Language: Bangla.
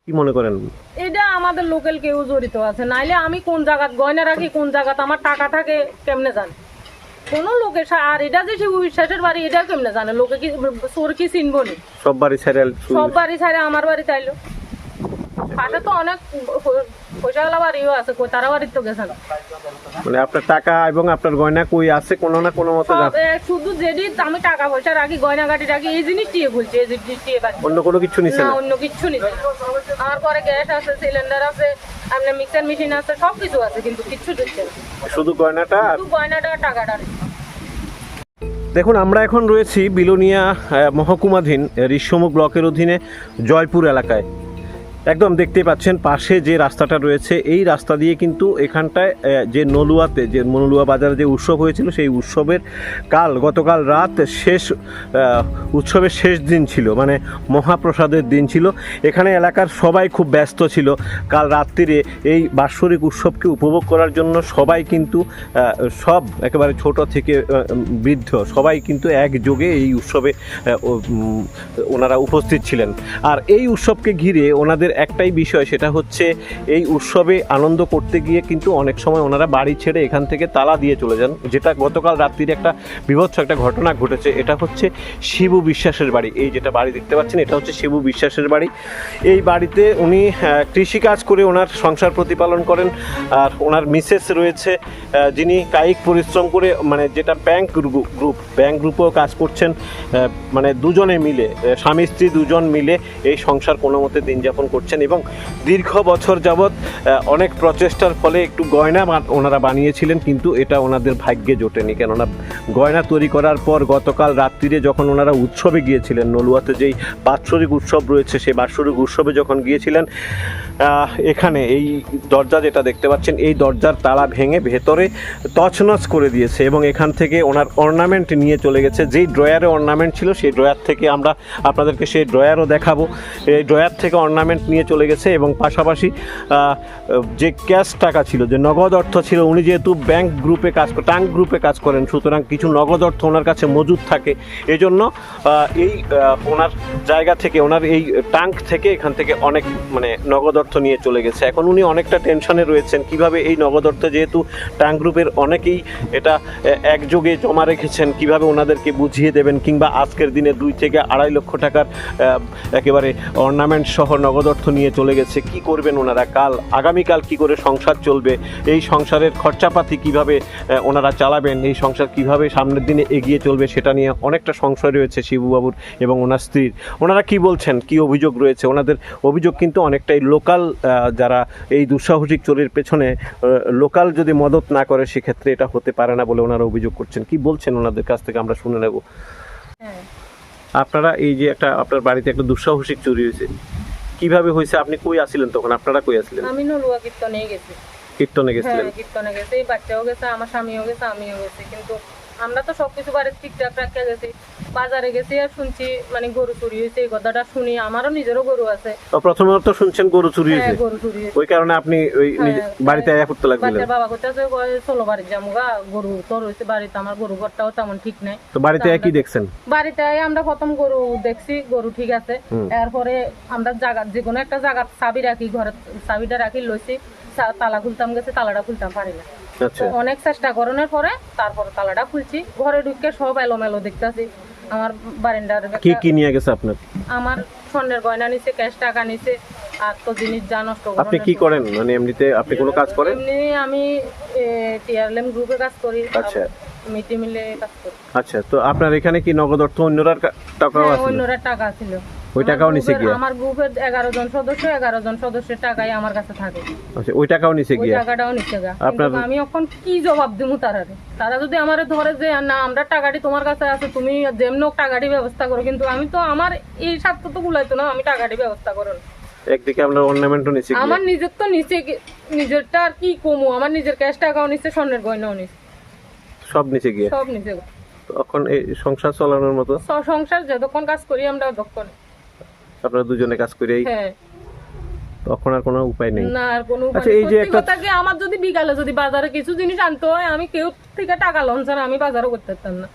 কি মনে করেন? এটা আমাদের লোকাল কেউ জড়িত আছে, নাইলে আমি কোন জায়গাত গয়না রাখি, কোন জায়গাত আমার টাকা থাকে কেমনে জানে কোন লোকে? আর এটা যে শিবু বিশ্বাসের বাড়ি, এটা কেমনে জানে লোকে? কি চোর কি চিনবো নি? সব বাড়ি ছেড়ে সব বাড়ি ছাড়ে আমার বাড়ি চাইলো। পাশে তো অনেক পয়সাওয়ালা বাড়িও আছে, তারা বাড়ির তো গেছে না। মানে আপনার টাকা এবং আপনার গয়না কই আছে কোনো না কোনো মতে? শুধু যেদি আমি টাকা পয়সা রাখি, গয়না গাটি রাখি, এই জিনিসটিয়ে বলছি, এই জিনিসটিয়ে বাড়ি, অন্য কোনো কিছু নিছে না, না? অন্য কিছু নিছে না। আমার পরে গ্যাস আছে, সিলিন্ডার আছে, আপনার মিক্সার মেশিন আছে, সবকিছু আছে, কিন্তু কিচ্ছু দিচ্ছে না, শুধু গয়নাটা। শুধু গয়নাটা টাকাটা। দেখুন, আমরা এখন রয়েছি বিলোনিয়া মহকুমাধীন ঋষ্যমুখ ব্লকের অধীনে জয়পুর এলাকায়। একদম দেখতেই পাচ্ছেন পাশে যে রাস্তাটা রয়েছে, এই রাস্তা দিয়ে কিন্তু এখানটায় যে নলুয়াতে, যে নলুয়া বাজারে যে উৎসব হয়েছিল, সেই উৎসবের গতকাল রাত উৎসবের শেষ দিন ছিল, মানে মহাপ্রসাদের দিন ছিল। এখানে এলাকার সবাই খুব ব্যস্ত ছিল। কাল রাত্রিরে এই বাৎসরিক উৎসবকে উপভোগ করার জন্য সবাই কিন্তু সব একেবারে ছোট থেকে বৃদ্ধ সবাই কিন্তু একযোগে এই উৎসবে ওনারা উপস্থিত ছিলেন। আর এই উৎসবকে ঘিরে ওনাদের একটাই বিষয়, সেটা হচ্ছে এই উৎসবে আনন্দ করতে গিয়ে কিন্তু অনেক সময় ওনারা বাড়ি ছেড়ে এখান থেকে তালা দিয়ে চলে যান, যেটা গতকাল রাত্রির একটা বিভৎস একটা ঘটনা ঘটেছে। এটা হচ্ছে শিবু বিশ্বাসের বাড়ি। এই যেটা বাড়ি দেখতে পাচ্ছেন, এটা হচ্ছে শিবু বিশ্বাসের বাড়ি। এই বাড়িতে উনি কৃষিকাজ করে ওনার সংসার প্রতিপালন করেন। আর ওনার মিসেস রয়েছে, যিনি কায়িক পরিশ্রম করে, মানে যেটা ব্যাংক গ্রুপেও কাজ করছেন। মানে দুজনে মিলে, স্বামী স্ত্রী দুজন মিলে এই সংসার কোনো মতে দিন যাপন করছেন। এবং দীর্ঘ বছর যাবৎ অনেক প্রচেষ্টার ফলে একটু গয়না ওনারা বানিয়েছিলেন, কিন্তু এটা ওনাদের ভাগ্যে জোটেনি। কেননা গয়না তৈরি করার পর গতকাল রাত্রিরে যখন ওনারা উৎসবে গিয়েছিলেন, নলুয়াতে যেই বাৎসরিক উৎসব রয়েছে, সেই বাৎসরিক উৎসবে যখন গিয়েছিলেন, এখানে এই দরজা যেটা দেখতে পাচ্ছেন, এই দরজার তালা ভেঙে ভেতরে তছনছ করে দিয়েছে এবং এখান থেকে ওনার অর্নামেন্ট নিয়ে চলে গেছে। যেই ড্রয়ারে অর্নামেন্ট ছিল, সেই ড্রয়ার থেকে আমরা আপনাদেরকে সেই ড্রয়ারও দেখাবো। এই ড্রয়ার থেকে অর্নামেন্ট নিয়ে চলে গেছে এবং পাশাপাশি যে ক্যাশ টাকা ছিল, যে নগদ অর্থ ছিল, উনি যেহেতু ট্যাঙ্ক গ্রুপে কাজ করেন, সুতরাং কিছু নগদ অর্থ ওনার কাছে মজুদ থাকে। এজন্য এই ওনার জায়গা থেকে, ওনার এই ট্যাঙ্ক থেকে, এখান থেকে অনেক মানে নগদ অর্থ নিয়ে চলে গেছে। এখন উনি অনেকটা টেনশনে রয়েছেন, কিভাবে এই নগদ অর্থ, যেহেতু ট্যাঙ্ক গ্রুপের অনেকেই এটা একযোগে জমা রেখেছেন, কিভাবে ওনাদেরকে বুঝিয়ে দেবেন, কিংবা আজকের দিনে 2 থেকে 2.5 লক্ষ টাকার একেবারে অর্নামেন্ট সহ নগদ অর্থ নিয়ে চলে গেছে। কি করবেন ওনারা? আগামীকাল কি করে সংসার চলবে, এই সংসারের খরচাপাতি কিভাবে ওনারা চালাবেন, এই সংসার কিভাবে সামনের দিনে এগিয়ে চলবে, সেটা নিয়ে অনেকটা সংশয় রয়েছে শিবুবাবুর এবং ওনার স্ত্রীর। ওনারা কি বলছেন, কি অভিযোগ রয়েছে? ওনাদের অভিযোগ কিন্তু অনেকটাই লোকাল, যারা এই দুঃসাহসিক চোরের পেছনে লোকাল যদি মদত না করে, সেক্ষেত্রে এটা হতে পারে না বলে ওনারা অভিযোগ করছেন। কি বলছেন ওনাদের কাছ থেকে আমরা শুনে নেব। আপনারা এই যে আপনার বাড়িতে একটা দুঃসাহসিক চুরি হয়েছে, কিভাবে হয়েছে? আপনি কই আসছিলেন তখন? আপনারা কই আসছিলেন? আমি নলুয়া কীর্তনে গেছি। কীর্তনে গেছিলেন? কীর্তনে গেছে, এই বাচ্চাও গেছে, আমার স্বামীও গেছে, আমিও গেছি। কিন্তু আমরা তো সবকিছু বাড়ির ঠিকঠাক রাখতে গেছি। বাজারে গেছি আর শুনছি মানে গরু চুরি হয়েছে। এই কথাটা শুনি, আমারও নিজেরও গরু আছে। প্রথমে তো শুনছেন গরু চুরি হয়েছে, গরু চুরি হয়েছে, ওই কারণে আপনি ওই বাড়িতে আয়া করতে লাগলেন। বাচ্চার বাবা করতেছে, চলো বাড়ির যাবো গা, গরু তো রয়েছে বাড়িতে। আমার গরু ঘরটাও তেমন ঠিক নাই। তো বাড়িতে কি দেখছেন? বাড়িতে আমরা প্রথম গরু দেখছি, গরু ঠিক আছে। এরপরে আমরা জায়গা, যে কোনো একটা জায়গা চাবি রাখি, ঘরের চাবিটা রাখি লইছি, তালা খুলতাম গেছে, তালাটা খুলতাম পারি না। অনেক চেষ্টা করানোর পরে তারপর তালাটা খুলছি, ঘরে ঢুকে সব এলোমেলো দেখতেছি। আমার বারান্দার কি নিয়ে গেছে আপনার? আমার স্বর্ণের গয়না নিছে, ক্যাশ টাকা নিছে, আর তো জিনিস যা নষ্ট। আপনি কি করেন, মানে এমনিতে আপনি কোনো কাজ করেন? এমনি আমি টিআরএলএম গ্রুপে কাজ করি। আচ্ছা, মিডে মিলে কাজ করি। আচ্ছা, তো আপনার এখানে কি নগদ অর্থ অন্যরা টাকাও আছে? অন্যরা টাকা ছিল, ওই টাকাও নিছে গিয়ে? আমার গ্রুপের 11 জন সদস্যের টাকাই আমার কাছে থাকে। আচ্ছা, ওই টাকাও নিছে গিয়ে? ওই টাকাটাও নিছে গা। আমি এখন কি জবাব দিমু তারা যদি আমারে ধরে যে না, আমরা টাকাটি তোমার কাছে আছে, তুমি যেমন টাকাটি ব্যবস্থা করো, কিন্তু আমি তো আমার এই স্বার্থ তো গুলাইতো না, আমি টাকাটি ব্যবস্থা করো। একদিকে আপনার অর্নামেন্টও নিছে, আমার নিজের তো নিচে, নিজেরটা আর কি কমু, আমার নিজের ক্যাশ টাকাও নিছে, স্বর্ণের গয়নাও নিছে, সব নিচে গিয়ে, সব নিচে। তখন এই সংসার চালানোর মতো সংসার যতক্ষণ কাজ করি আমরা, ততক্ষণ আপনারা দুজনে কাজ করেই, তখন আর কোনো উপায় নেই। না, আর কোনো উপায় নেই। এই যে একটা আমার যদি বিকালে যদি বাজারে কিছু জিনিস আনতে হয়, আমি কেউ থেকে টাকা লোন ছাড়া আমি বাজারও করতে পারতাম না।